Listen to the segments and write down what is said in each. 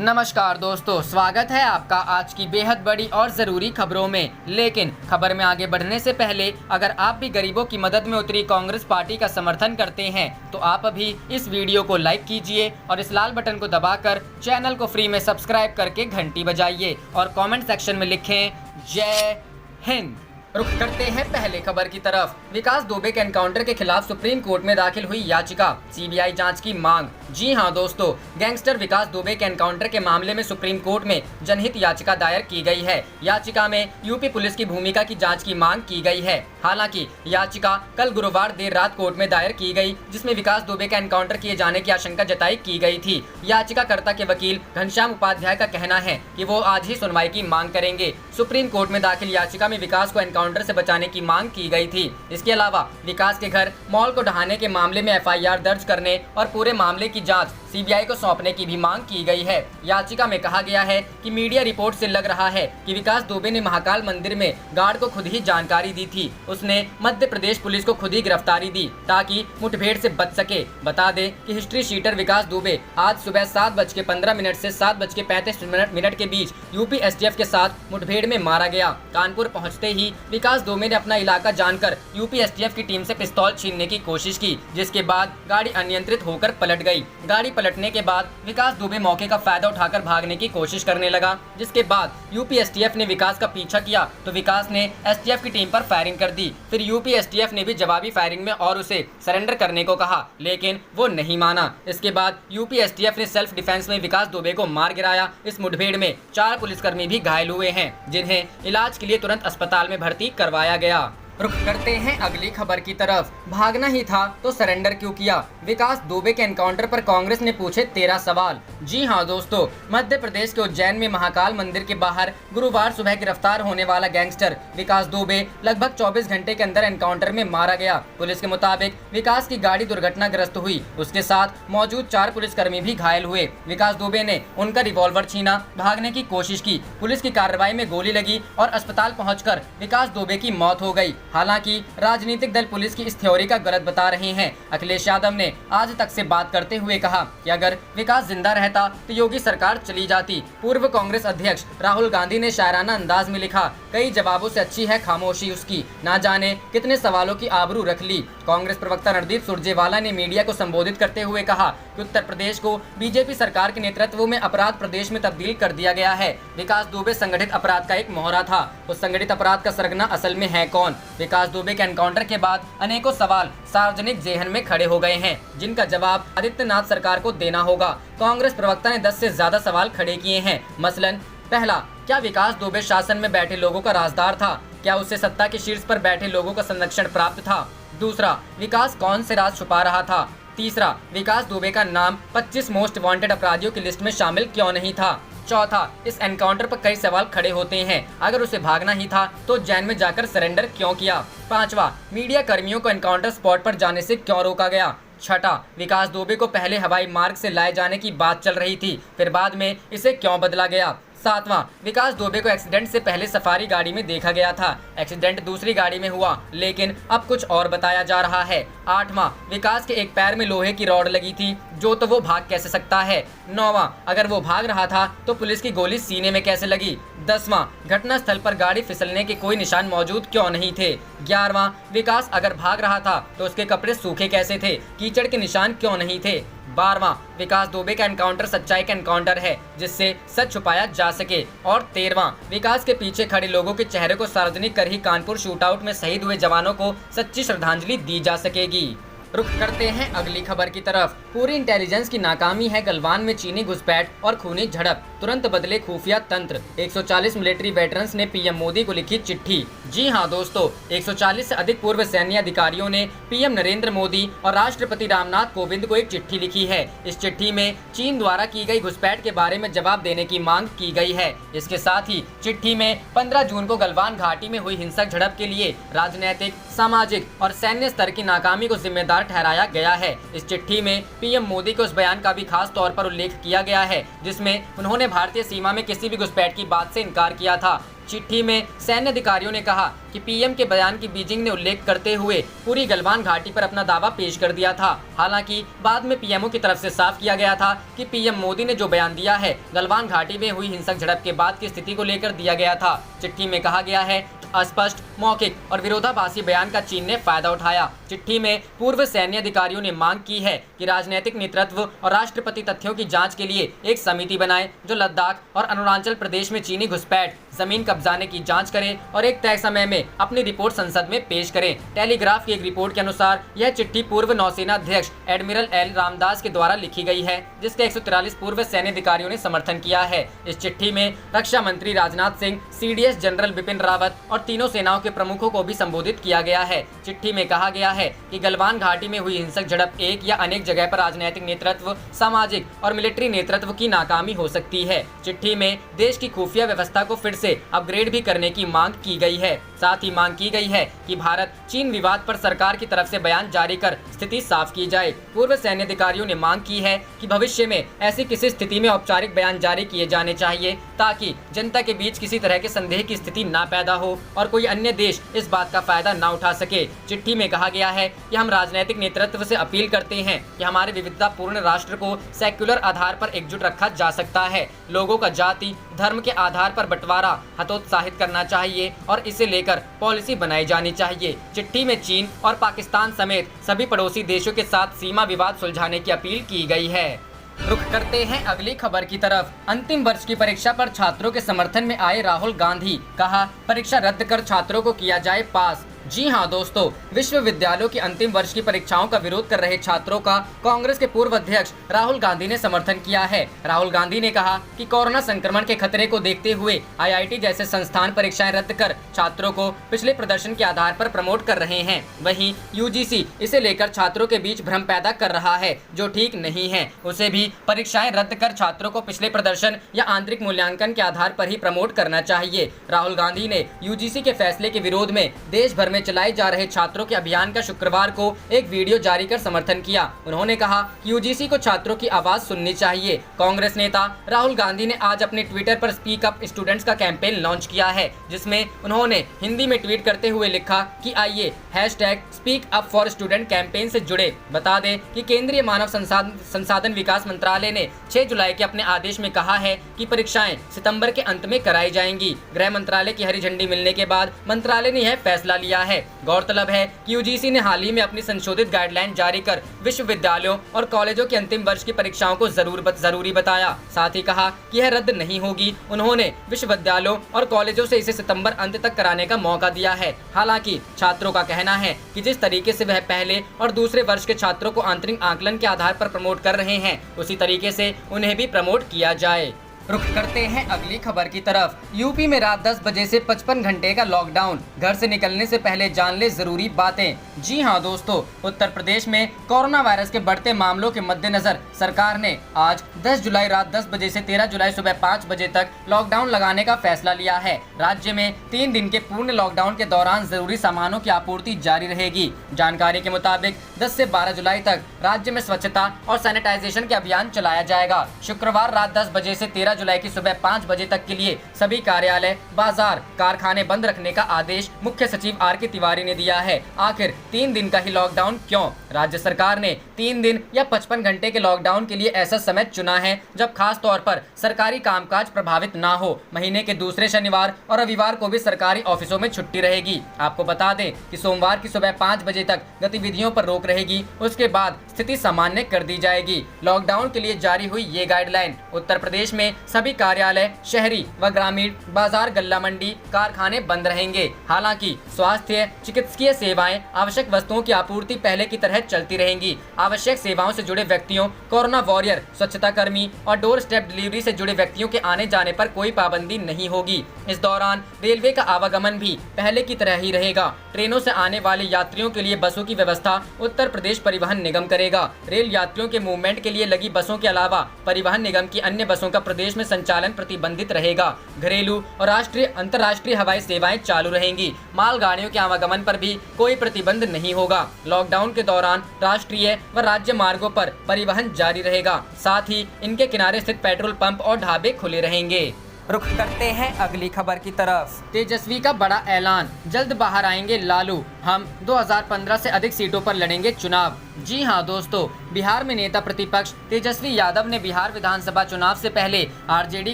नमस्कार दोस्तों, स्वागत है आपका आज की बेहद बड़ी और ज़रूरी खबरों में। लेकिन खबर में आगे बढ़ने से पहले अगर आप भी गरीबों की मदद में उतरी कांग्रेस पार्टी का समर्थन करते हैं तो आप अभी इस वीडियो को लाइक कीजिए और इस लाल बटन को दबाकर चैनल को फ्री में सब्सक्राइब करके घंटी बजाइए और कमेंट सेक्शन में लिखें जय हिंद। रुख करते हैं पहले खबर की तरफ। विकास दुबे के एनकाउंटर के खिलाफ सुप्रीम कोर्ट में दाखिल हुई याचिका, सीबीआई जांच की मांग। जी हां दोस्तों, गैंगस्टर विकास दुबे के एनकाउंटर के मामले में सुप्रीम कोर्ट में जनहित याचिका दायर की गई है। याचिका में यूपी पुलिस की भूमिका की जांच की मांग की गई है। हालांकि याचिका कल गुरुवार देर रात कोर्ट में दायर की गई, जिसमें विकास दुबे का एनकाउंटर किए जाने की आशंका जताई की गई थी। याचिकाकर्ता के वकील घनश्याम उपाध्याय का कहना है कि वो आज ही सुनवाई की मांग करेंगे। सुप्रीम कोर्ट में दाखिल याचिका में विकास को एनकाउंटर से बचाने की मांग की गई थी। इसके अलावा विकास के घर मॉल को ढहाने के मामले में एफआईआर दर्ज करने और पूरे मामले की जांच सीबीआई को सौंपने की भी मांग की गई है। याचिका में कहा गया है कि मीडिया रिपोर्ट से लग रहा है कि विकास दुबे ने महाकाल मंदिर में गार्ड को खुद ही जानकारी दी थी। उसने मध्य प्रदेश पुलिस को खुद ही गिरफ्तारी दी ताकि मुठभेड़ से बच सके। बता दें कि हिस्ट्री शीटर विकास दुबे आज सुबह 7:15 से 7:35 के बीच यूपी एसटीएफ के साथ मुठभेड़ में मारा गया। कानपुर पहुंचते ही विकास दुबे ने अपना इलाका जानकर यूपी एसटीएफ की टीम से पिस्तौल छीनने की कोशिश की, जिसके बाद गाड़ी अनियंत्रित होकर पलट गई। गाड़ी पलटने के बाद विकास दुबे मौके का फायदा उठाकर भागने की कोशिश करने लगा, जिसके बाद यूपी एसटीएफ ने विकास का पीछा किया तो विकास ने एसटीएफ की टीम पर फायरिंग कर दी। फिर यूपी एसटीएफ ने भी जवाबी फायरिंग में और उसे सरेंडर करने को कहा, लेकिन वो नहीं माना। इसके बाद यूपी एसटीएफ ने सेल्फ डिफेंस में विकास दुबे को मार गिराया। इस मुठभेड़ में 4 पुलिसकर्मी भी घायल हुए हैं, जिन्हें इलाज के लिए तुरंत अस्पताल में भर्ती करवाया गया। रुख करते हैं अगली खबर की तरफ। भागना ही था तो सरेंडर क्यों किया? विकास दुबे के एनकाउंटर पर कांग्रेस ने पूछे 13 सवाल। जी हां दोस्तों, मध्य प्रदेश के उज्जैन में महाकाल मंदिर के बाहर गुरुवार सुबह गिरफ्तार होने वाला गैंगस्टर विकास दुबे लगभग 24 घंटे के अंदर एनकाउंटर में मारा गया। पुलिस के मुताबिक विकास की गाड़ी दुर्घटनाग्रस्त हुई, उसके साथ मौजूद 4 पुलिसकर्मी भी घायल हुए। विकास दुबे ने उनका रिवॉल्वर छीना, भागने की कोशिश की। पुलिस की कार्रवाई में गोली लगी और अस्पताल पहुंचकर विकास दुबे की मौत हो गई। हालांकि राजनीतिक दल पुलिस की इस थ्योरी का गलत बता रहे हैं। अखिलेश यादव ने आज तक से बात करते हुए कहा कि अगर विकास जिंदा रहता तो योगी सरकार चली जाती। पूर्व कांग्रेस अध्यक्ष राहुल गांधी ने शायराना अंदाज में लिखा, कई जवाबों से अच्छी है खामोशी उसकी, ना जाने कितने सवालों की आबरू रख ली। कांग्रेस प्रवक्ता रणदीप सुरजेवाला ने मीडिया को संबोधित करते हुए कहा कि उत्तर प्रदेश को बीजेपी सरकार के नेतृत्व में अपराध प्रदेश में तब्दील कर दिया गया है। विकास दुबे संगठित अपराध का एक मोहरा था। उस संगठित अपराध का सरगना असल में है कौन? विकास दुबे के एनकाउंटर के बाद अनेकों सवाल सार्वजनिक जेहन में खड़े हो गए हैं, जिनका जवाब आदित्यनाथ सरकार को देना होगा। कांग्रेस प्रवक्ता ने 10 से ज्यादा सवाल खड़े किए हैं। मसलन, पहला, क्या विकास दुबे शासन में बैठे लोगों का राजदार था? क्या उसे सत्ता के शीर्ष पर बैठे लोगों का संरक्षण प्राप्त था? दूसरा, विकास कौन से राज छुपा रहा था? तीसरा, विकास दुबे का नाम 25 मोस्ट वांटेड अपराधियों की लिस्ट में शामिल क्यों नहीं था? चौथा, इस एनकाउंटर पर कई सवाल खड़े होते हैं, अगर उसे भागना ही था तो उज्जैन में जाकर सरेंडर क्यों किया? पांचवा, मीडिया कर्मियों को एनकाउंटर स्पॉट पर जाने से क्यों रोका गया? छठा, विकास दुबे को पहले हवाई मार्ग से लाए जाने की बात चल रही थी, फिर बाद में इसे क्यों बदला गया? सातवां, विकास दुबे को एक्सीडेंट से पहले सफारी गाड़ी में देखा गया था, एक्सीडेंट दूसरी गाड़ी में हुआ, लेकिन अब कुछ और बताया जा रहा है। आठवां, विकास के एक पैर में लोहे की रॉड लगी थी, जो तो वो भाग कैसे सकता है? नौवां, अगर वो भाग रहा था तो पुलिस की गोली सीने में कैसे लगी? 10वां, घटना स्थल पर गाड़ी फिसलने के कोई निशान मौजूद क्यों नहीं थे? 11वां, विकास अगर भाग रहा था तो उसके कपड़े सूखे कैसे थे? कीचड़ के निशान क्यों नहीं थे? 12वां, विकास दुबे का एनकाउंटर सच्चाई का एनकाउंटर है, जिससे सच छुपाया जा सके। और 13वां, विकास के पीछे खड़े लोगों के चेहरे को सार्वजनिक कर ही कानपुर शूटआउट में शहीद हुए जवानों को सच्ची श्रद्धांजलि दी जा सकेगी। रुख करते हैं अगली खबर की तरफ। पूरी इंटेलिजेंस की नाकामी है गलवान में चीनी घुसपैठ और खूनी झड़प, तुरंत बदले खुफिया तंत्र। 140 मिलिट्री वेटरन्स ने पीएम मोदी को लिखी चिट्ठी। जी हां दोस्तों, 140 से अधिक पूर्व सैन्य अधिकारियों ने पीएम नरेंद्र मोदी और राष्ट्रपति रामनाथ कोविंद को एक चिट्ठी लिखी है। इस चिट्ठी में चीन द्वारा की गई घुसपैठ के बारे में जवाब देने की मांग की गई है। इसके साथ ही चिट्ठी में 15 जून को गलवान घाटी में हुई हिंसक झड़प के लिए राजनैतिक, सामाजिक और सैन्य स्तर की नाकामी को जिम्मेदार जिम्मेदार ठहराया गया है। इस चिट्ठी में पीएम मोदी के उस बयान का भी खास तौर पर उल्लेख किया गया है जिसमें उन्होंने भारतीय सीमा में किसी भी घुसपैठ की बात से इनकार किया था। चिट्ठी में सैन्य अधिकारियों ने कहा कि पीएम के बयान की बीजिंग ने उल्लेख करते हुए पूरी गलवान घाटी पर अपना दावा पेश कर दिया था। हालांकि बाद में पीएमओ की तरफ से साफ किया गया था कि पीएम मोदी ने जो बयान दिया है गलवान घाटी में हुई हिंसक झड़प के बाद की स्थिति को लेकर दिया गया था। चिट्ठी में कहा गया है अस्पष्ट, मौखिक और विरोधाभासी बयान का चीन ने फायदा उठाया। चिट्ठी में पूर्व सैन्य अधिकारियों ने मांग की है कि राजनीतिक नेतृत्व और राष्ट्रपति तथ्यों की जांच के लिए एक समिति बनाए जो लद्दाख और अरुणाचल प्रदेश में चीनी घुसपैठ, जमीन कब्जाने की जांच करे और एक तय समय में अपनी रिपोर्ट संसद में पेश करें। टेलीग्राफ की एक रिपोर्ट के अनुसार यह चिट्ठी पूर्व नौसेना अध्यक्ष एडमिरल एल रामदास के द्वारा लिखी गई है जिसके 143 पूर्व सैन्य अधिकारियों ने समर्थन किया है। इस चिट्ठी में रक्षा मंत्री राजनाथ सिंह, सीडीएस जनरल बिपिन रावत और तीनों सेनाओं के प्रमुखों को भी संबोधित किया गया है। चिट्ठी में कहा गया है कि गलवान घाटी में हुई हिंसक झड़प एक या अनेक जगह पर राजनीतिक नेतृत्व, सामाजिक और मिलिट्री नेतृत्व की नाकामी हो सकती है। चिट्ठी में देश की खुफिया व्यवस्था को फिर से अपग्रेड भी करने की मांग की गई है। साथ ही मांग की गई है कि भारत चीन विवाद पर सरकार की तरफ से बयान जारी कर स्थिति साफ की जाए। पूर्व सैन्य अधिकारियों ने मांग की है कि भविष्य में ऐसी किसी स्थिति में औपचारिक बयान जारी किए जाने चाहिए ताकि जनता के बीच किसी तरह के संदेह की स्थिति न पैदा हो और कोई अन्य देश इस बात का फायदा न उठा सके। चिट्ठी में कहा गया है कि हम राजनीतिक नेतृत्व से अपील करते हैं कि हमारे विविधतापूर्ण राष्ट्र को सेक्युलर आधार पर एकजुट रखा जा सकता है। लोगों का जाति, धर्म के आधार पर बंटवारा हतोत्साहित करना चाहिए और इसे लेकर पॉलिसी बनाई जानी चाहिए। चिट्ठी में चीन और पाकिस्तान समेत सभी पड़ोसी देशों के साथ सीमा विवाद सुलझाने की अपील की गई है। रुख करते हैं अगली खबर की तरफ। अंतिम वर्ष की परीक्षा पर छात्रों के समर्थन में आए राहुल गांधी, कहा परीक्षा रद्द कर छात्रों को किया जाए पास। जी हां दोस्तों, विश्वविद्यालयों की अंतिम वर्ष की परीक्षाओं का विरोध कर रहे छात्रों का कांग्रेस के पूर्व अध्यक्ष राहुल गांधी ने समर्थन किया है। राहुल गांधी ने कहा कि कोरोना संक्रमण के खतरे को देखते हुए आईआईटी जैसे संस्थान परीक्षाएं रद्द कर छात्रों को पिछले प्रदर्शन के आधार पर प्रमोट कर रहे हैं। वहीं यूजीसी इसे लेकर छात्रों के बीच भ्रम पैदा कर रहा है जो ठीक नहीं है। उसे भी परीक्षाएं रद्द कर छात्रों को पिछले प्रदर्शन या आंतरिक मूल्यांकन के आधार पर ही प्रमोट करना चाहिए। राहुल गांधी ने यूजीसी के फैसले के विरोध में देश भर में चलाए जा रहे छात्रों के अभियान का शुक्रवार को एक वीडियो जारी कर समर्थन किया। उन्होंने कहा कि यूजीसी को छात्रों की आवाज सुननी चाहिए। कांग्रेस नेता राहुल गांधी ने आज अपने ट्विटर पर स्पीक अप स्टूडेंट्स का कैंपेन लॉन्च किया है जिसमें उन्होंने हिंदी में ट्वीट करते हुए लिखा कि आइए #speak up for student campaign से जुड़े। बता दें कि केंद्रीय मानव संसाधन विकास मंत्रालय ने 6 जुलाई के अपने आदेश में कहा है कि परीक्षाएं सितंबर के अंत में कराई जाएंगी। गृह मंत्रालय की हरी झंडी मिलने के बाद मंत्रालय ने यह फैसला लिया है। गौरतलब है कि यूजीसी ने हाल ही में अपनी संशोधित गाइडलाइन जारी कर विश्वविद्यालयों और कॉलेजों की अंतिम वर्ष की परीक्षाओं को जरूरी बताया। साथ ही कहा कि यह रद्द नहीं होगी। उन्होंने विश्वविद्यालयों और कॉलेजों से इसे सितंबर अंत तक कराने का मौका दिया है। हालांकि छात्रों का कहना है कि जिस तरीके से वह पहले और दूसरे वर्ष के छात्रों को आंतरिक आकलन के आधार पर प्रमोट कर रहे हैं उसी तरीके से उन्हें भी प्रमोट किया जाए। रुख करते हैं अगली खबर की तरफ। यूपी में रात 10 बजे से 55 घंटे का लॉकडाउन। घर से निकलने से पहले जान ले जरूरी बातें। जी हां दोस्तों, उत्तर प्रदेश में कोरोना वायरस के बढ़ते मामलों के मद्देनजर सरकार ने आज 10 जुलाई रात 10 बजे से 13 जुलाई सुबह 5 बजे तक लॉकडाउन लगाने का फैसला लिया है। राज्य में 3 दिन के पूर्ण लॉकडाउन के दौरान जरूरी सामानों की आपूर्ति जारी रहेगी। जानकारी के मुताबिक 10 से 12 जुलाई तक राज्य में स्वच्छता और सैनिटाइजेशन के अभियान चलाया जाएगा। शुक्रवार रात 10 बजे से 13 जुलाई की सुबह 5 बजे तक के लिए सभी कार्यालय, बाजार, कारखाने बंद रखने का आदेश मुख्य सचिव आर.के. तिवारी ने दिया है। आखिर 3 दिन का ही लॉकडाउन क्यों? राज्य सरकार ने 3 दिन या 55 घंटे के लॉकडाउन के लिए ऐसा समय चुना है जब खास तौर पर सरकारी कामकाज प्रभावित ना हो। महीने के दूसरे शनिवार और रविवार को भी सरकारी ऑफिसों में छुट्टी रहेगी। आपको बता दें कि सोमवार की सुबह 5 बजे तक गतिविधियों पर रोक रहेगी। उसके बाद स्थिति सामान्य कर दी जाएगी। लॉकडाउन के लिए जारी हुई ये गाइडलाइन उत्तर प्रदेश में सभी कार्यालय, शहरी व ग्रामीण, बाजार, गल्ला मंडी, कारखाने बंद रहेंगे। हालांकि स्वास्थ्य, चिकित्सकीय सेवाएं, आवश्यक वस्तुओं की आपूर्ति पहले की तरह चलती रहेंगी। आवश्यक सेवाओं से जुड़े व्यक्तियों, कोरोना वॉरियर, स्वच्छता कर्मी और डोर स्टेप डिलीवरी से जुड़े व्यक्तियों के आने जाने पर कोई पाबंदी नहीं होगी। इस दौरान रेलवे का आवागमन भी पहले की तरह ही रहेगा। ट्रेनों से आने वाले यात्रियों के लिए बसों की व्यवस्था उत्तर प्रदेश परिवहन निगम करेगा। रेल यात्रियों के मूवमेंट के लिए लगी बसों के अलावा परिवहन निगम की अन्य बसों का प्रदेश प्रदेश में संचालन प्रतिबंधित रहेगा। घरेलू और राष्ट्रीय अंतर्राष्ट्रीय हवाई सेवाएं चालू रहेंगी। मालगाड़ियों के आवागमन पर भी कोई प्रतिबंध नहीं होगा। लॉकडाउन के दौरान राष्ट्रीय व राज्य मार्गों पर परिवहन जारी रहेगा। साथ ही इनके किनारे स्थित पेट्रोल पंप और ढाबे खुले रहेंगे। रुख करते हैं अगली खबर की तरफ। तेजस्वी का बड़ा ऐलान, जल्द बाहर आएंगे लालू, हम 2015 से अधिक सीटों पर लड़ेंगे चुनाव। जी हां दोस्तों, बिहार में नेता प्रतिपक्ष तेजस्वी यादव ने बिहार विधानसभा चुनाव से पहले आरजेडी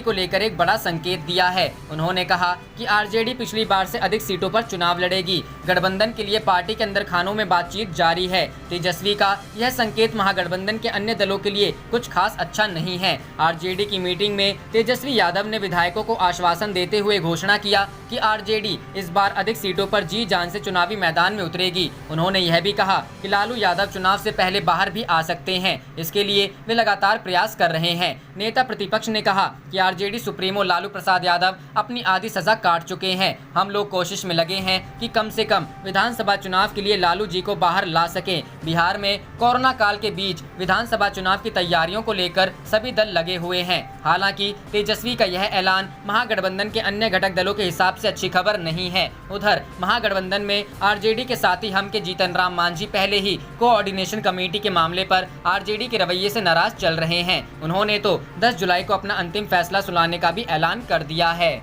को लेकर एक बड़ा संकेत दिया है। उन्होंने कहा कि आरजेडी पिछली बार से अधिक सीटों पर चुनाव लड़ेगी। गठबंधन के लिए पार्टी के अंदर खानों में बातचीत जारी है। तेजस्वी का यह संकेत महागठबंधन के अन्य दलों के लिए कुछ खास अच्छा नहीं है। आरजेडी की मीटिंग में तेजस्वी यादव ने विधायकों को आश्वासन देते हुए घोषणा किया कि आरजेडी इस बार अधिक सीटों पर जी जान से चुनावी मैदान में उतरेगी। उन्होंने यह भी कहा कि लालू यादव चुनाव से पहले बाहर भी आ सकते हैं, इसके लिए वे लगातार प्रयास कर रहे हैं। नेता प्रतिपक्ष ने कहा कि आरजेडी सुप्रीमो लालू प्रसाद यादव अपनी आधी सजा काट चुके हैं। हम लोग कोशिश में लगे हैं कि कम से कम विधानसभा चुनाव के लिए लालू जी को बाहर ला सकें। बिहार में कोरोना काल के बीच विधानसभा चुनाव की तैयारियों को लेकर सभी दल लगे हुए हैं। हालांकि तेजस्वी का यह ऐलान महागठबंधन के अन्य घटक दलों के हिसाब से अच्छी खबर नहीं है। उधर महागठबंधन में आरजेडी के साथी हम के जीतन राम मांझी पहले ही कोऑर्डिनेशन कमेटी के मामले पर आरजेडी के रवैये से नाराज चल रहे हैं। उन्होंने तो 10 जुलाई को अपना अंतिम फैसला सुनाने का भी ऐलान कर दिया है।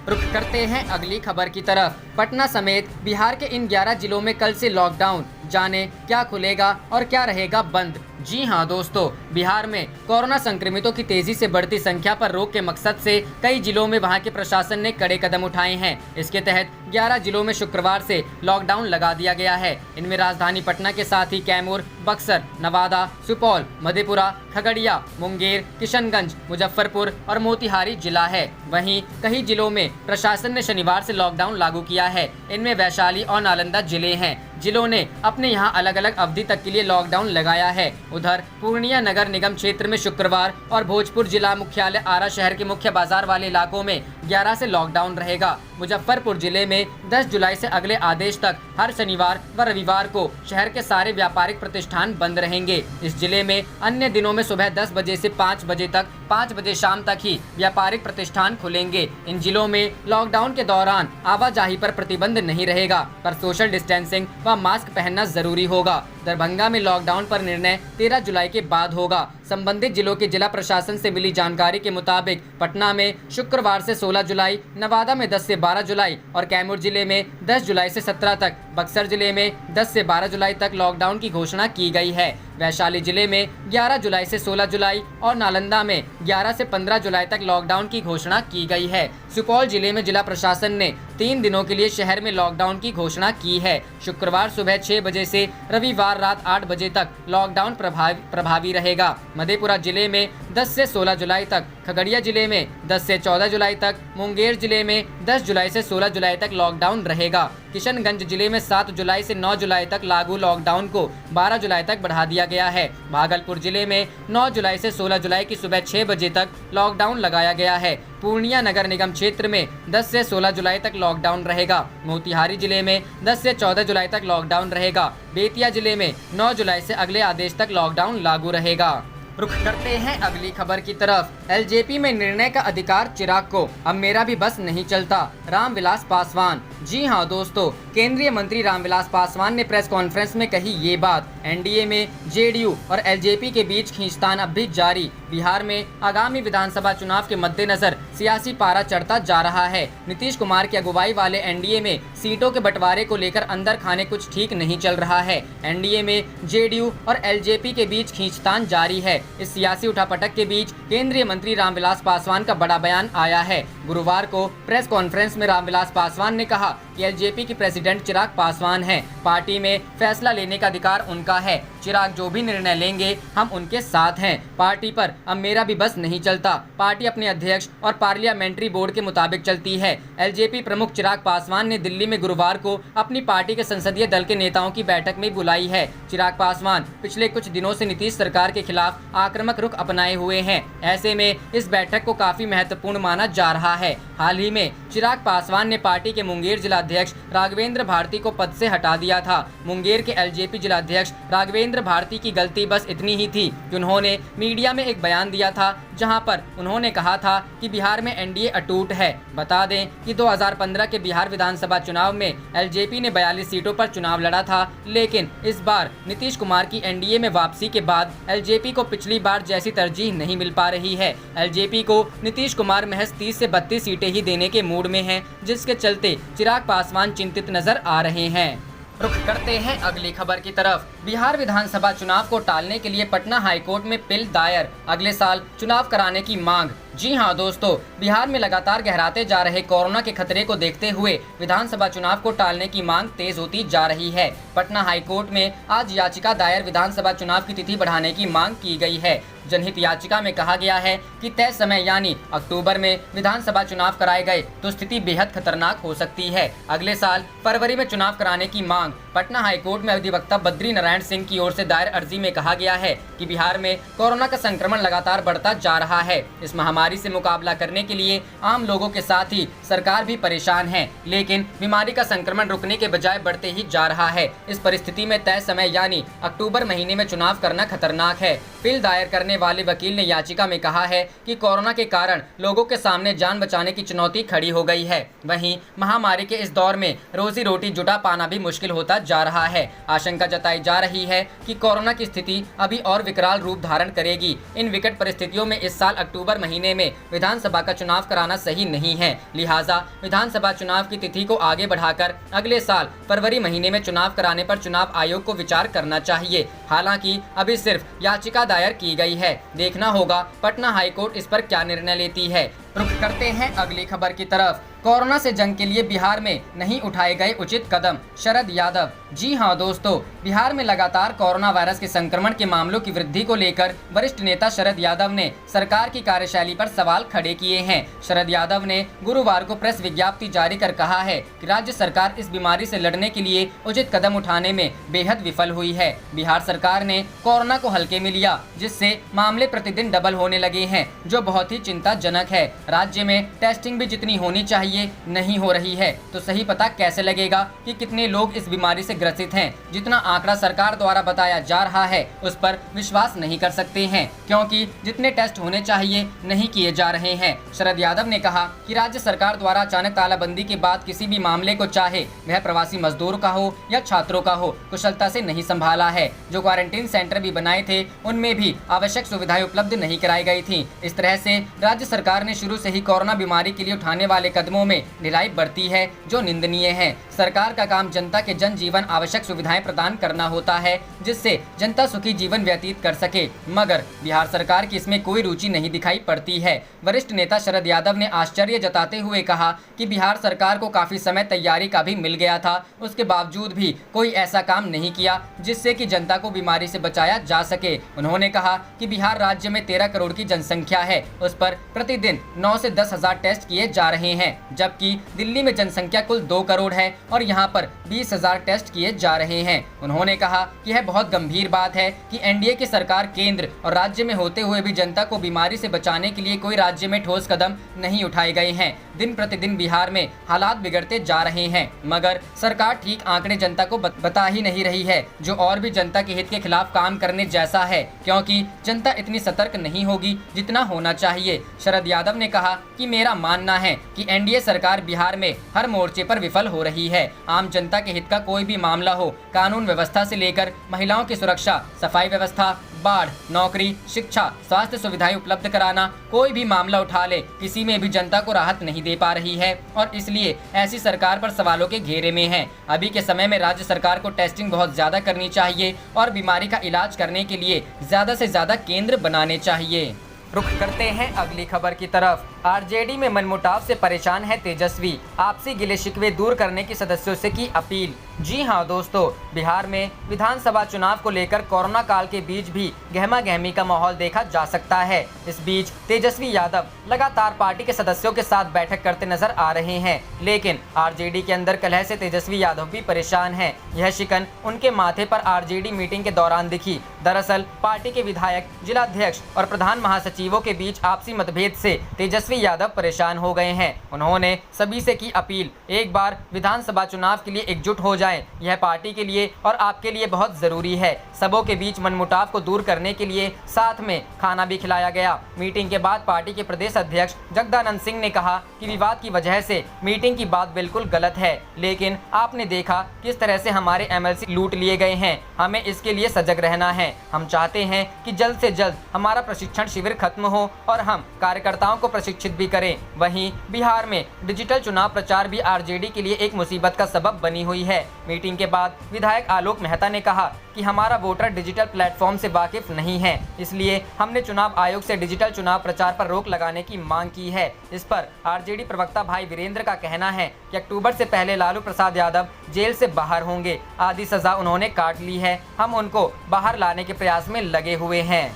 रुख करते हैं अगली खबर की तरफ। पटना समेत बिहार के इन 11 जिलों में कल से लॉकडाउन, जाने क्या खुलेगा और क्या रहेगा बंद। जी हां दोस्तों, बिहार में कोरोना संक्रमितों की तेजी से बढ़ती संख्या पर रोक के मकसद से कई जिलों में वहां के प्रशासन ने कड़े कदम उठाए हैं। इसके तहत 11 जिलों में शुक्रवार से लॉकडाउन लगा दिया गया है। इनमें राजधानी पटना के साथ ही कैमूर, बक्सर, नवादा, सुपौल, मधेपुरा, खगड़िया, मुंगेर, किशनगंज, मुजफ्फरपुर और मोतिहारी जिला है। वहीं कई जिलों में प्रशासन ने शनिवार से लॉकडाउन लागू किया है। इनमें वैशाली और नालंदा जिले हैं। जिलों ने अपने यहां अलग अलग अवधि तक के लिए लॉकडाउन लगाया है। उधर पूर्णिया नगर निगम क्षेत्र में शुक्रवार और भोजपुर जिला मुख्यालय आरा शहर के मुख्य बाजार वाले इलाकों में 11 से लॉकडाउन रहेगा। मुजफ्फरपुर जिले में 10 जुलाई से अगले आदेश तक हर शनिवार व रविवार को शहर के सारे व्यापारिक प्रतिष्ठान बंद रहेंगे। इस जिले में अन्य दिनों में सुबह 10 बजे से 5 बजे तक, 5 बजे शाम तक ही व्यापारिक प्रतिष्ठान खुलेंगे। इन जिलों में लॉकडाउन के दौरान आवाजाही पर प्रतिबंध नहीं रहेगा, पर सोशल डिस्टेंसिंग व मास्क पहनना जरूरी होगा। दरभंगा में लॉकडाउन पर निर्णय 13 जुलाई के बाद होगा। संबंधित जिलों के जिला प्रशासन से मिली जानकारी के मुताबिक पटना में शुक्रवार से 16 जुलाई, नवादा में 10 से 12 जुलाई और कैमूर जिले में 10 जुलाई से 17 तक, बक्सर जिले में 10 से 12 जुलाई तक लॉकडाउन की घोषणा की गई है। वैशाली जिले में 11 जुलाई से 16 जुलाई और नालंदा में 11 से 15 जुलाई तक लॉकडाउन की घोषणा की गई है। सुपौल जिले में जिला प्रशासन ने 3 दिनों के लिए शहर में लॉकडाउन की घोषणा की है। शुक्रवार सुबह 6 बजे से रविवार रात 8 बजे तक लॉकडाउन प्रभावी रहेगा। मधेपुरा जिले में 10 से 16 जुलाई तक, खगड़िया जिले में 10 से 14 जुलाई तक, मुंगेर जिले में 10 जुलाई से 16 जुलाई तक लॉकडाउन रहेगा। किशनगंज जिले में 7 जुलाई से 9 जुलाई तक लागू लॉकडाउन को 12 जुलाई तक बढ़ा दिया गया है। भागलपुर जिले में 9 जुलाई से 16 जुलाई की सुबह 6 बजे तक लॉकडाउन लगाया गया है। पूर्णिया नगर निगम क्षेत्र में 10 से 16 जुलाई तक लॉकडाउन रहेगा। मोतिहारी जिले में 10 से 14 जुलाई तक लॉकडाउन रहेगा। बेतिया जिले में 9 जुलाई से अगले आदेश तक लॉकडाउन लागू रहेगा। रुख करते हैं अगली खबर की तरफ। एलजेपी में निर्णय का अधिकार चिराग को, अब मेरा भी बस नहीं चलता, रामविलास पासवान। जी हां दोस्तों, केंद्रीय मंत्री रामविलास पासवान ने प्रेस कॉन्फ्रेंस में कही ये बात। एनडीए में जेडीयू और एलजेपी के बीच खींचतान अब भी जारी। बिहार में आगामी विधानसभा चुनाव के मद्देनजर सियासी पारा चढ़ता जा रहा है। नीतीश कुमार की अगुवाई वाले एनडीए में सीटों के बंटवारे को लेकर अंदर खाने कुछ ठीक नहीं चल रहा है। एनडीए में जेडीयू और एलजेपी के बीच खींचतान जारी है। इस सियासी उठापटक के बीच केंद्रीय मंत्री रामविलास पासवान का बड़ा बयान आया है। गुरुवार को प्रेस कॉन्फ्रेंस में रामविलास पासवान ने कहा कि एलजेपी के प्रेसिडेंट चिराग पासवान हैं। पार्टी में फैसला लेने का अधिकार उनका है। चिराग जो भी निर्णय लेंगे हम उनके साथ हैं। पार्टी पर अब मेरा भी बस नहीं चलता। पार्टी अपने अध्यक्ष और पार्लियामेंट्री बोर्ड के मुताबिक चलती है। एलजेपी प्रमुख चिराग पासवान ने दिल्ली में गुरुवार को अपनी पार्टी के संसदीय दल के नेताओं की बैठक में बुलाई है। चिराग पासवान पिछले कुछ दिनों से नीतीश सरकार के खिलाफ आक्रामक रुख अपनाए हुए हैं। ऐसे में इस बैठक को काफी महत्वपूर्ण माना जा रहा है। हाल ही में चिराग पासवान ने पार्टी के मुंगेर जिलाध्यक्ष राघवेंद्र भारती को पद से हटा दिया था। मुंगेर के एलजेपी जिलाध्यक्ष राघवेंद्र भारती की गलती बस इतनी ही थी कि उन्होंने मीडिया में एक बयान दिया था, जहां पर उन्होंने कहा था कि बिहार में एनडीए अटूट है। बता दें कि 2015 के बिहार विधानसभा चुनाव में एलजेपी ने 42 सीटों पर चुनाव लड़ा था, लेकिन इस बार नीतीश कुमार की एनडीए में वापसी के बाद एलजेपी को पिछली बार जैसी तरजीह नहीं मिल पा रही है। एलजेपी को नीतीश कुमार महज 30 से 32 सीटें ही देने के मूड में हैं, जिसके चलते चिराग पासवान चिंतित नजर आ रहे हैं। रुख करते हैं अगली खबर की तरफ। बिहार विधानसभा चुनाव को टालने के लिए पटना हाईकोर्ट में पिल दायर, अगले साल चुनाव कराने की मांग। जी हां दोस्तों, बिहार में लगातार गहराते जा रहे कोरोना के खतरे को देखते हुए विधानसभा चुनाव को टालने की मांग तेज होती जा रही है। पटना हाईकोर्ट में आज याचिका दायर विधानसभा चुनाव की तिथि बढ़ाने की मांग की गई है। जनहित याचिका में कहा गया है कि तय समय यानी अक्टूबर में विधानसभा चुनाव कराए गए तो स्थिति बेहद खतरनाक हो सकती है। अगले साल फरवरी में चुनाव कराने की मांग। पटना हाईकोर्ट में अधिवक्ता बद्री नारायण सिंह की ओर से दायर अर्जी में कहा गया है कि बिहार में कोरोना का संक्रमण लगातार बढ़ता जा रहा है। इस महामारी से मुकाबला करने के लिए आम लोगों के साथ ही सरकार भी परेशान है, लेकिन बीमारी का संक्रमण रुकने के बजाय बढ़ते ही जा रहा है। इस परिस्थिति में तय समय यानी अक्टूबर महीने में चुनाव करना खतरनाक है। पिल दायर करने वाले वकील ने याचिका में कहा है कि कोरोना के कारण लोगों के सामने जान बचाने की चुनौती खड़ी हो गई है। वहीं महामारी के इस दौर में रोजी रोटी जुटा पाना भी मुश्किल होता जा रहा है। आशंका जताई जा रही है कि कोरोना की स्थिति अभी और विकराल रूप धारण करेगी। इन विकट परिस्थितियों में इस साल अक्टूबर महीने में विधानसभा का चुनाव कराना सही नहीं है। लिहाजा विधानसभा चुनाव की तिथि को आगे बढ़ाकर अगले साल फरवरी महीने में चुनाव कराने पर चुनाव आयोग को विचार करना चाहिए। हालांकि अभी सिर्फ याचिका दायर की गई है। देखना होगा पटना हाईकोर्ट इस पर क्या निर्णय लेती है। रुख करते हैं अगली खबर की तरफ। कोरोना से जंग के लिए बिहार में नहीं उठाए गए उचित कदम, शरद यादव। जी हां दोस्तों, बिहार में लगातार कोरोना वायरस के संक्रमण के मामलों की वृद्धि को लेकर वरिष्ठ नेता शरद यादव ने सरकार की कार्यशैली पर सवाल खड़े किए हैं। शरद यादव ने गुरुवार को प्रेस विज्ञप्ति जारी कर कहा है कि राज्य सरकार इस बीमारी से लड़ने के लिए उचित कदम उठाने में बेहद विफल हुई है। बिहार सरकार ने कोरोना को हल्के में लिया, जिससे मामले प्रतिदिन डबल होने लगे हैं, जो बहुत ही चिंताजनक है। राज्य में टेस्टिंग भी जितनी होनी चाहिए नहीं हो रही है, तो सही पता कैसे लगेगा कि कितने लोग इस बीमारी से ग्रसित हैं। जितना आंकड़ा सरकार द्वारा बताया जा रहा है उस पर विश्वास नहीं कर सकते हैं, क्योंकि जितने टेस्ट होने चाहिए नहीं किए जा रहे हैं। शरद यादव ने कहा कि राज्य सरकार द्वारा अचानक तालाबंदी के बाद किसी भी मामले को, चाहे वह प्रवासी मजदूर का हो या छात्रों का हो, कुशलता से नहीं संभाला है। जो क्वारंटीन सेंटर भी बनाए थे उनमें भी आवश्यक सुविधाएं उपलब्ध नहीं कराई गई थी। इस तरह से राज्य सरकार ने शुरू से ही कोरोना बीमारी के लिए उठाने वाले कदमों में ढिलाई बरती है, जो निंदनीय है। सरकार का काम जनता के जनजीवन आवश्यक सुविधाएं प्रदान करना होता है, जिससे जनता सुखी जीवन व्यतीत कर सके, मगर बिहार सरकार की इसमें कोई रुचि नहीं दिखाई पड़ती है। वरिष्ठ नेता शरद यादव ने आश्चर्य जताते हुए कहा कि बिहार सरकार को काफी समय तैयारी का भी मिल गया था, उसके बावजूद भी कोई ऐसा काम नहीं किया जिससे कि जनता को बीमारी से बचाया जा सके। उन्होंने कहा कि बिहार राज्य में 13 करोड़ की जनसंख्या है, उस पर प्रतिदिन 9 से 10 हजार टेस्ट किए जा रहे हैं, जबकि दिल्ली में जनसंख्या कुल 2 करोड़ है और यहाँ पर 20,000 टेस्ट किए जा रहे हैं। उन्होंने कहा कि यह बहुत गंभीर बात है कि एनडीए की सरकार केंद्र और राज्य में होते हुए भी जनता को बीमारी से बचाने के लिए कोई राज्य में ठोस कदम नहीं उठाए गए हैं। दिन प्रतिदिन बिहार में हालात बिगड़ते जा रहे हैं, मगर सरकार ठीक आंकड़े जनता को बता ही नहीं रही है, जो और भी जनता के हित के खिलाफ काम करने जैसा है, क्योंकि जनता इतनी सतर्क नहीं होगी जितना होना चाहिए। शरद यादव ने कहा कि मेरा मानना है कि एनडीए सरकार बिहार में हर मोर्चे पर विफल हो रही है। आम जनता के हित का कोई भी मामला हो, कानून व्यवस्था से लेकर महिलाओं की सुरक्षा, सफाई व्यवस्था, बाढ़, नौकरी, शिक्षा, स्वास्थ्य सुविधाएं उपलब्ध कराना, कोई भी मामला उठा ले, किसी में भी जनता को राहत नहीं दे पा रही है और इसलिए ऐसी सरकार पर सवालों के घेरे में है। अभी के समय में राज्य सरकार को टेस्टिंग बहुत ज्यादा करनी चाहिए और बीमारी का इलाज करने के लिए ज्यादा से ज्यादा केंद्र बनाने चाहिए। रुख करते हैं अगली खबर की तरफ। आरजेडी में मनमुटाव से परेशान है तेजस्वी, आपसी गिले शिकवे दूर करने की सदस्यों से की अपील। जी हां दोस्तों, बिहार में विधानसभा चुनाव को लेकर कोरोना काल के बीच भी गहमा गहमी का माहौल देखा जा सकता है। इस बीच तेजस्वी यादव लगातार पार्टी के सदस्यों के साथ बैठक करते नजर आ रहे हैं, लेकिन आरजेडी के अंदर कलह से तेजस्वी यादव भी परेशान हैं। यह शिकन उनके माथे पर आरजेडी मीटिंग के दौरान दिखी। दरअसल पार्टी के विधायक, जिलाध्यक्ष और प्रधान महासचिवों के बीच आपसी मतभेद से तेजस्वी यादव परेशान हो गए हैं। उन्होंने सभी से की अपील, एक बार विधानसभा चुनाव के लिए एकजुट हो जाएं। यह पार्टी के लिए और आपके लिए बहुत जरूरी है। सबों के बीच मनमुटाव को दूर करने के लिए साथ में खाना भी खिलाया गया। मीटिंग के बाद पार्टी के प्रदेश अध्यक्ष जगदानंद सिंह ने कहा कि विवाद की वजह से मीटिंग की बात बिल्कुल गलत है, लेकिन आपने देखा किस तरह से हमारे एमएलसी लूट लिए गए हैं। हमें इसके लिए सजग रहना है। हम चाहते हैं कि जल्द से जल्द हमारा प्रशिक्षण शिविर खत्म हो और हम कार्यकर्ताओं को प्रशिक्षित भी करें। वहीं बिहार में डिजिटल चुनाव प्रचार भी आरजेडी के लिए एक मुसीबत का सबब बनी हुई है। मीटिंग के बाद विधायक आलोक मेहता ने कहा कि हमारा वोटर डिजिटल प्लेटफॉर्म से वाकिफ नहीं है, इसलिए हमने चुनाव आयोग से डिजिटल चुनाव प्रचार पर रोक लगाने की मांग की है। इस पर आरजेडी प्रवक्ता भाई वीरेंद्र का कहना है कि अक्टूबर से पहले लालू प्रसाद यादव जेल से बाहर होंगे। आधी सजा उन्होंने काट ली है। हम उनको बाहर लाने के प्रयास में लगे हुए हैं।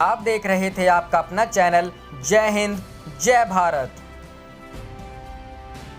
आप देख रहे थे आपका अपना चैनल जय हिंद जय भारत।